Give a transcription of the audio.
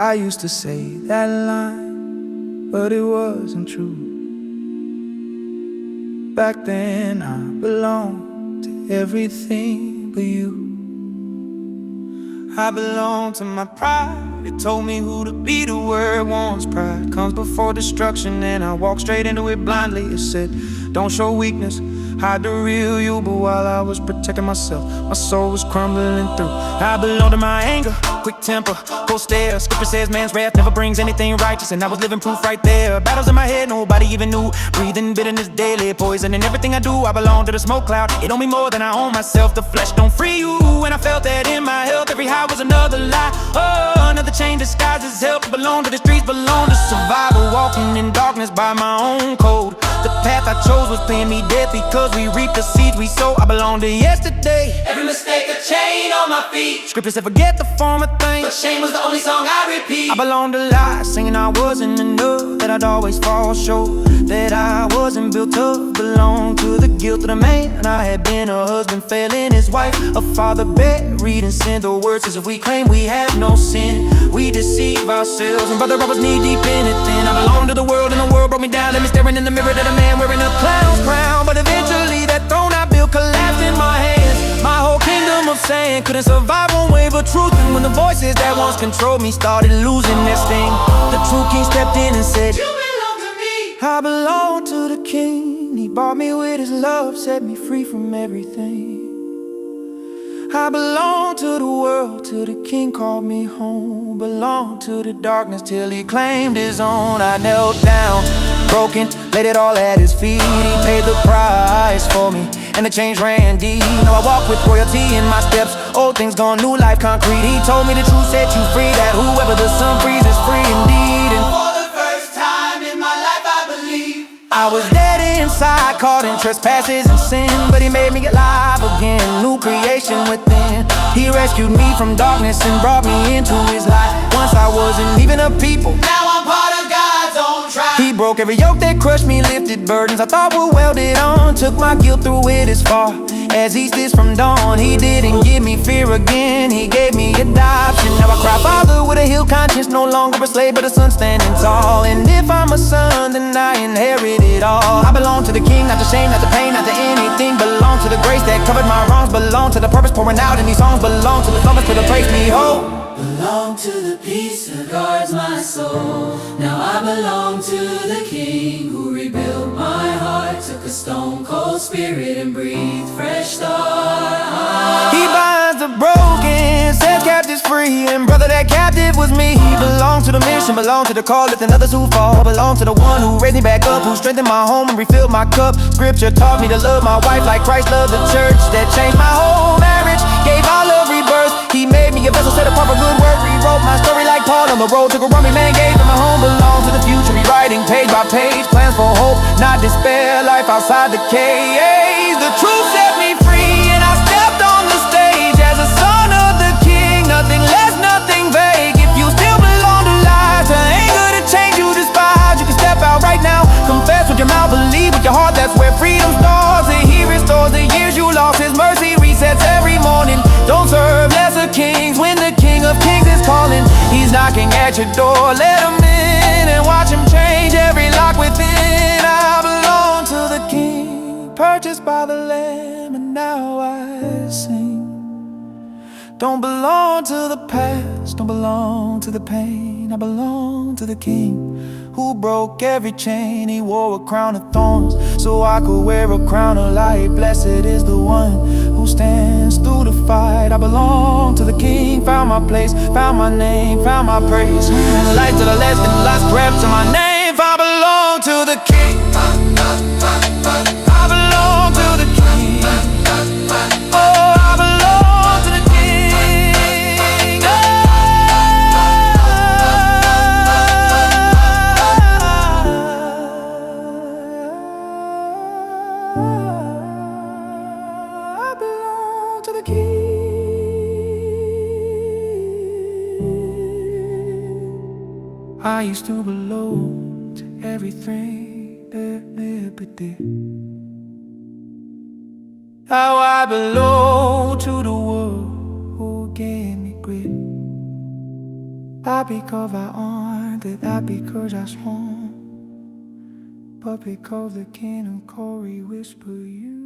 I used to say that line, but it wasn't true. Back then I belonged to everything but you. I belonged to my pride. It told me who to be. The word once pride comes before destruction, and I walked straight into it blindly. It said, don't show weakness, hide the real you. But while I was protecting myself, my soul was crumbling through. I belong to my anger, quick temper, go stare. Scripture says man's wrath never brings anything righteous, and I was living proof right there. Battles in my head nobody even knew, breathing bitterness daily, poison in everything I do. I belong to the smoke cloud, it own me more than I own myself. The flesh don't free you, and I felt that in my health. Every high was another lie, oh, another chain disguises help. Belong to the streets, belong to survival, walking in darkness by my own code. The path I chose was paying me death, because we reap the seeds we sow. I belong to yesterday, every mistake a chain on my feet. Scripture said forget the former things, but shame was the only song I repeat. I belong to lies, singing I wasn't enough, that I'd always fall short, that I wasn't built up. Belong to the guilt of the man I had been, a husband failing his wife, a father buried in sin. The word says if we claim we have no sin, we deceive ourselves, and brother, I was knee deep in it then. I belong to the world, and the world broke me down, let me staring in the mirror to the man wearing a clown's crown. But eventually that throne I built collapsed in my hands. My whole kingdom of sand couldn't survive one wave of truth, and when the voices that once controlled me started losing their sting, the true king stepped in and said, you belong to me. I belong to the king. He bought me with his love, set me free from everything. I belong to the world till the king called me home. Belong to the darkness till he claimed his own. I knelt down, broken, laid it all at his feet. He paid the price for me, and the change ran deep. Now I walk with royalty in my steps, old things gone, new life concrete. He told me the truth set you free, that whoever the sun frees is free indeed. And for the first time in my life I believe I was dead inside, caught in trespasses and sin, but he made me alive again, new creation within. He rescued me from darkness and brought me into his light. Once I wasn't even a people, now I'm part of God's own tribe. He broke every yoke that crushed me, lifted burdens I thought were welded on, took my guilt through it as far as east is from dawn. He didn't give me fear again, he gave me adoption. Now I cry father with a healed conscience, no longer a slave but a son standing tall. And if I'm a son, then I inherit it all. I belong to the king, not to shame, not to pain, not to anything. Belong to the grace that covered my wrongs, belong to the purpose pouring out in these songs, belong to the summons to the praise me whole. Belong to the peace that guards my soul. Now I belong to the king who rebuilt my heart, took a stone cold spirit and breathed fresh start. He binds the broken, sets captives free, and brother, that captive was me. Belong to the mission, belong to the call, lifting others who fall. Belong to the one who raised me back up, who strengthened my home and refilled my cup. Scripture taught me to love my wife like Christ loved the church. That changed my whole marriage, gave our love rebirth. He made me a vessel set apart for good work, rewrote my story like Paul on the road. Took a rummy man, gave him a home. Belong to the future, rewriting page by page, plans for hope, not despair, life outside the cage. The truth set me free, and I stepped on the stage as a son of the king. Nothing less, nothing vague. If you still belong to lies, to anger, to change you despise, you can step out right now, confess with your mouth, believe with your heart. That's where freedom starts, and he restores the years you lost. His mercy resets every morning. Don't serve lesser kings when the King of Kings is calling. He's knocking at your door, let him in and watch him change every lock within. I belong to the King, purchased by the Lamb, and now I sing. Don't belong to the past, don't belong to the pain. I belong to the King who broke every chain. He wore a crown of thorns so I could wear a crown of light. Blessed is the one who stands through the fight. I belong to the King, found my place, found my name, found my praise. And the light to the left and the last breath to my name. I belong to the King. I belong to the King. Oh, I belong to the King. I belong to the King. I used to belong to everything that liberty. How I belong to the world who gave me grit. Not because I earned it, not because I swung, but because the King and Corey whisper you.